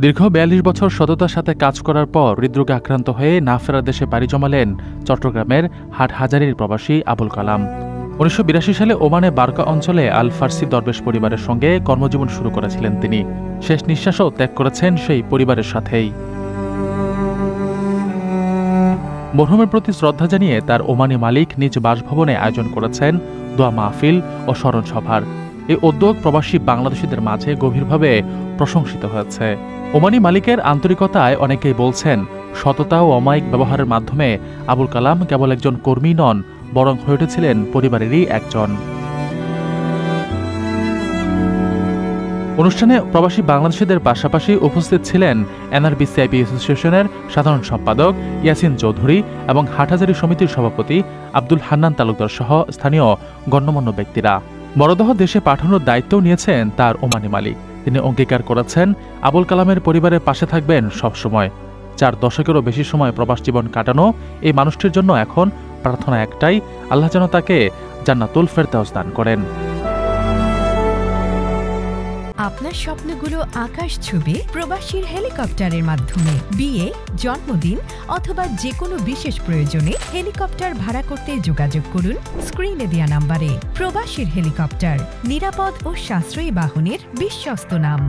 দীর্ঘ ৪২ বছর সততার সাথে কাজ করার পর হৃদরোগে আক্রান্ত হয়ে না ফেরার দেশে পাড়ি জমালেন চট্টগ্রামের হাটহাজারীর প্রবাসী আবুল কালাম। ১৯৮২ সালে ওমানে বারকা অঞ্চলে আল ফার্সি দরবেশ পরিবারের সঙ্গে কর্মজীবন শুরু করেছিলেন তিনি। শেষ নিঃশ্বাসও ত্যাগ করেছেন সেই পরিবারের সাথেই। মরহুমের প্রতি শ্রদ্ধা জানিয়ে তার ওমানি মালিক নিজ বাসভবনে আয়োজন করেছেন দোয়া মাহফিল ও স্মরণ সভার। এই উদ্যোগ প্রবাসী বাংলাদেশিদের মাঝে গভীরভাবে প্রশংসিত হয়েছে। ওমানি মালিকের আন্তরিকতায় অনেকেই বলছেন, সততা ও অমায়িক ব্যবহারের মাধ্যমে আবুল কালাম কেবল একজন কর্মী নন, বরং হয়ে উঠেছিলেন পরিবারেরই একজন। অনুষ্ঠানে প্রবাসী বাংলাদেশিদের পাশাপাশি উপস্থিত ছিলেন এনআরবি-সিআইপি অ্যাসোসিয়েশনের সাধারণ সম্পাদক ইয়াসিন চৌধুরী এবং হাটহাজারী সমিতির সভাপতি আব্দুল হান্নান তালুকদার সহ স্থানীয় গণ্যমান্য ব্যক্তিরা। মরদেহ দেশে পাঠানোর দায়িত্বও নিয়েছেন তার ওমানি মালিক। তিনি অঙ্গীকার করেছেন আবুল কালামের পরিবারের পাশে থাকবেন সবসময়। 4 দশকেরও বেশি সময় প্রবাস জীবন কাটানো এই মানুষটির জন্য এখন প্রার্থনা একটাই, আল্লাহ যেন তাকে জান্নাতুল ফেরদাউস দান করেন। আপনার স্বপ্নগুলো আকাশ ছুবে প্রবাসীর হেলিকপ্টারের মাধ্যমে। বিয়ে, জন্মদিন অথবা যে কোনো বিশেষ প্রয়োজনে হেলিকপ্টার ভাড়া করতে যোগাযোগ করুন স্ক্রিনে দেয়া নাম্বারে। প্রবাসীর হেলিকপ্টার, নিরাপদ ও সাশ্রয়ী বাহনের বিশ্বস্ত নাম।